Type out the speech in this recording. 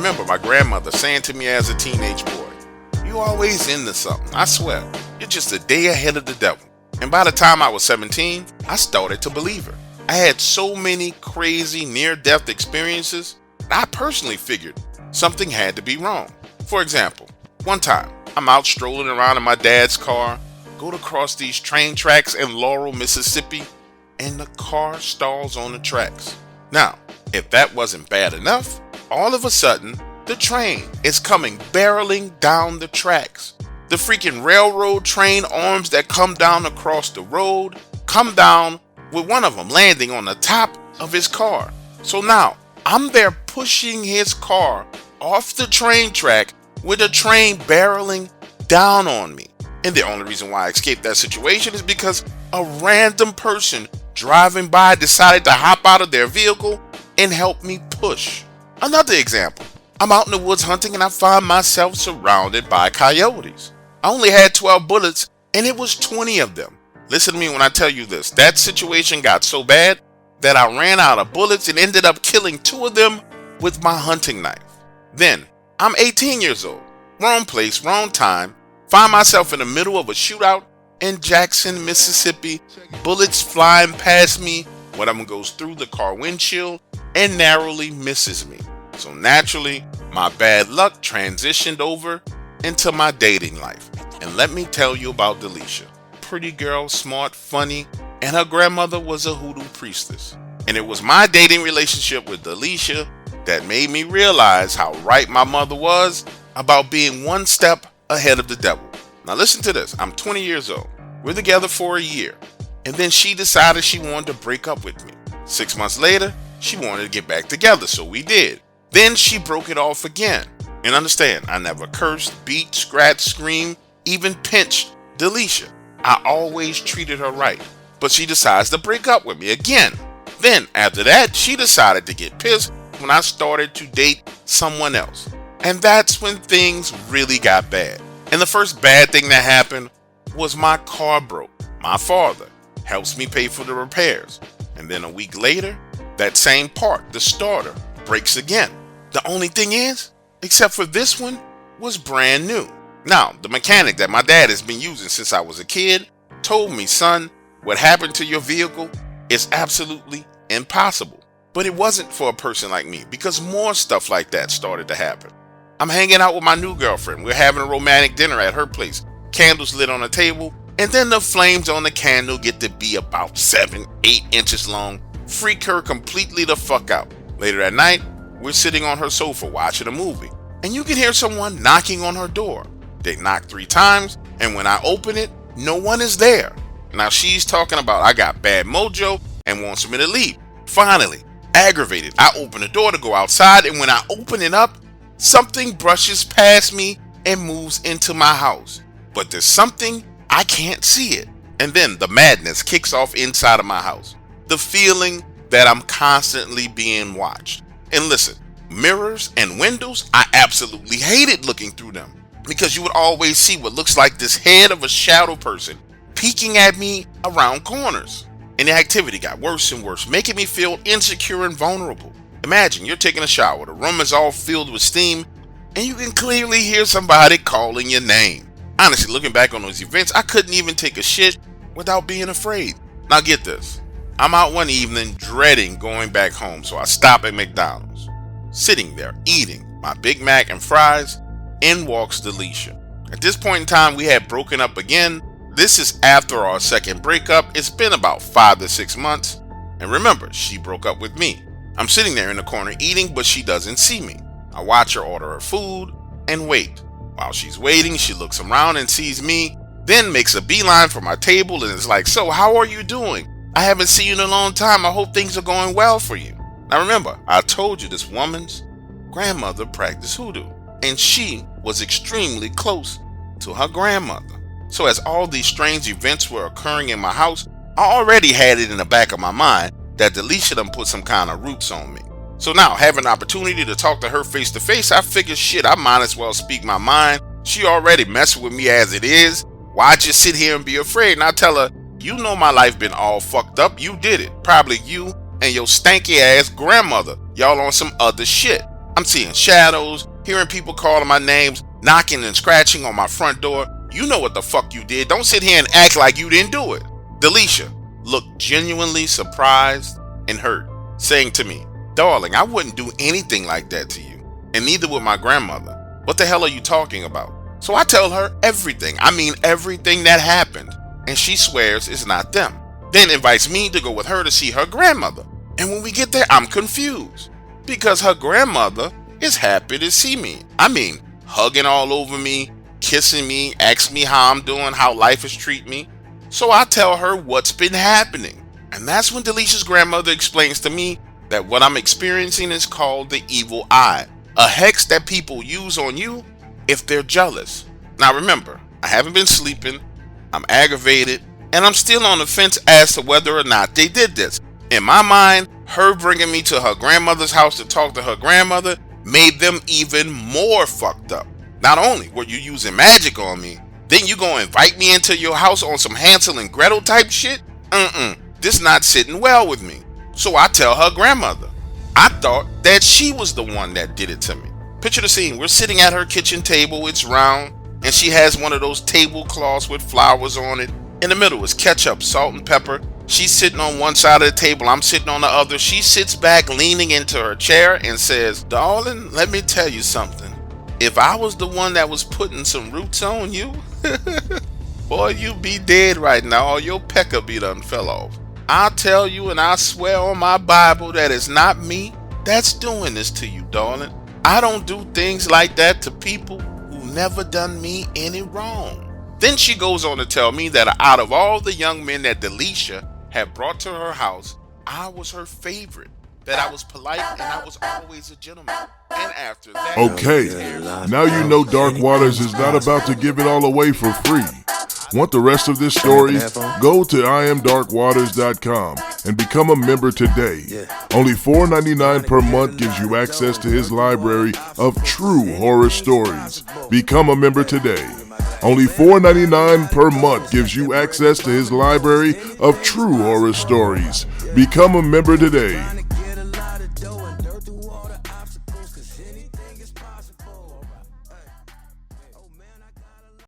remember my grandmother saying to me as a teenage boy, "You always into something. I swear, you're just a day ahead of the devil." And by the time I was 17, I started to believe her. I had so many crazy near-death experiences, I personally figured something had to be wrong. For example, one time, I'm out strolling around in my dad's car, go to cross these train tracks in Laurel, Mississippi, and the car stalls on the tracks. Now, if that wasn't bad enough, all of a sudden, the train is coming barreling down the tracks. The freaking railroad train arms that come down across the road come down with one of them landing on the top of his car. So now, I'm there pushing his car off the train track with a train barreling down on me. And the only reason why I escaped that situation is because a random person driving by decided to hop out of their vehicle and help me push. Another example, I'm out in the woods hunting and I find myself surrounded by coyotes. I only had 12 bullets and it was 20 of them. Listen to me when I tell you this. That situation got so bad that I ran out of bullets and ended up killing 2 of them with my hunting knife. Then, I'm 18 years old. Wrong place, wrong time. Find myself in the middle of a shootout in Jackson, Mississippi. Bullets flying past me. One of them goes through the car windshield and narrowly misses me. So naturally, my bad luck transitioned over into my dating life. And let me tell you about Delisha. Pretty girl, smart, funny, and her grandmother was a hoodoo priestess. And it was my dating relationship with Delisha that made me realize how right my mother was about being one step ahead of the devil. Now listen to this. I'm 20 years old. We're together for a year. And then she decided she wanted to break up with me. 6 months later, she wanted to get back together, so we did. Then she broke it off again. And understand, I never cursed, beat, scratched, screamed, even pinched Delisha. I always treated her right. But she decides to break up with me again. Then after that, she decided to get pissed when I started to date someone else. And that's when things really got bad. And the first bad thing that happened was my car broke. My father helps me pay for the repairs. And then a week later, that same part, the starter, breaks again. The only thing is, except for this one, was brand new. Now, the mechanic that my dad has been using since I was a kid told me, "Son, what happened to your vehicle is absolutely impossible." But it wasn't for a person like me, because more stuff like that started to happen. I'm hanging out with my new girlfriend. We're having a romantic dinner at her place. Candles lit on the table, and then the flames on the candle get to be about 7-8 inches long. Freak her completely the fuck out. Later that night, we're sitting on her sofa watching a movie, and you can hear someone knocking on her door. They knock 3 times, and when I open it, no one is there. Now she's talking about I got bad mojo and wants me to leave. Finally, aggravated, I open the door to go outside, and when I open it up, something brushes past me and moves into my house. But there's something, I can't see it. And then the madness kicks off inside of my house. The feeling that I'm constantly being watched. And listen, mirrors and windows, I absolutely hated looking through them, because you would always see what looks like this head of a shadow person peeking at me around corners. And the activity got worse and worse, making me feel insecure and vulnerable. Imagine you're taking a shower, the room is all filled with steam, and you can clearly hear somebody calling your name. Honestly, looking back on those events, I couldn't even take a shit without being afraid. Now get this, I'm out one evening dreading going back home, so I stop at McDonald's. Sitting there eating my Big Mac and fries, in walks Delisha. At this point in time, we had broken up again. This is after our second breakup. It's been about 5 to 6 months. And remember, she broke up with me. I'm sitting there in the corner eating, but she doesn't see me. I watch her order her food and wait. While she's waiting, she looks around and sees me, then makes a beeline for my table and is like, "So how are you doing? I haven't seen you in a long time. I hope things are going well for you." Now remember, I told you this woman's grandmother practiced hoodoo, and she was extremely close to her grandmother. So as all these strange events were occurring in my house, I already had it in the back of my mind that Delisha done put some kind of roots on me. So now, having an opportunity to talk to her face to face, I figured, shit, I might as well speak my mind. She already messing with me as it is. Why just sit here and be afraid? And I tell her, "You know my life been all fucked up. You did it. Probably you and your stanky ass grandmother. Y'all on some other shit." I'm seeing shadows, hearing people calling my names, knocking and scratching on my front door. You know what the fuck you did. Don't sit here and act like you didn't do it. Delisha looked genuinely surprised and hurt, saying to me, darling, I wouldn't do anything like that to you, and neither would my grandmother. What the hell are you talking about? So I tell her everything. I mean everything that happened, and she swears it's not them. Then invites me to go with her to see her grandmother. And when we get there, I'm confused because her grandmother is happy to see me. I mean, hugging all over me, kissing me, asking me how I'm doing, how life is treating me. So I tell her what's been happening. And that's when Delisha's grandmother explains to me that what I'm experiencing is called the evil eye, a hex that people use on you if they're jealous. Now remember, I haven't been sleeping, I'm aggravated, and I'm still on the fence as to whether or not they did this. In my mind, her bringing me to her grandmother's house to talk to her grandmother made them even more fucked up. Not only were you using magic on me, then you gonna invite me into your house on some Hansel and Gretel type shit? This not sitting well with me. So I tell her grandmother. I thought that she was the one that did it to me. Picture the scene. We're sitting at her kitchen table. It's round, and she has one of those tablecloths with flowers on it. In the middle is ketchup, salt, and pepper. She's sitting on one side of the table. I'm sitting on the other. She sits back, leaning into her chair, and says, darling, let me tell you something. If I was the one that was putting some roots on you, boy, you'd be dead right now, or your pecker be done fell off. I tell you, and I swear on my Bible that it's not me that's doing this to you, darling. I don't do things like that to people who never done me any wrong. Then she goes on to tell me that out of all the young men that Delisha had brought to her house, I was her favorite, that I was polite and I was always a gentleman. And after that... Okay, now you know Dark Waters is not about to give it all away for free. Want the rest of this story? Go to IamDarkWaters.com and become a member today. Only $4.99 per month gives you access to his library of true horror stories. Become a member today. Only $4.99 per month gives you access to his library of true horror stories. Become a member today.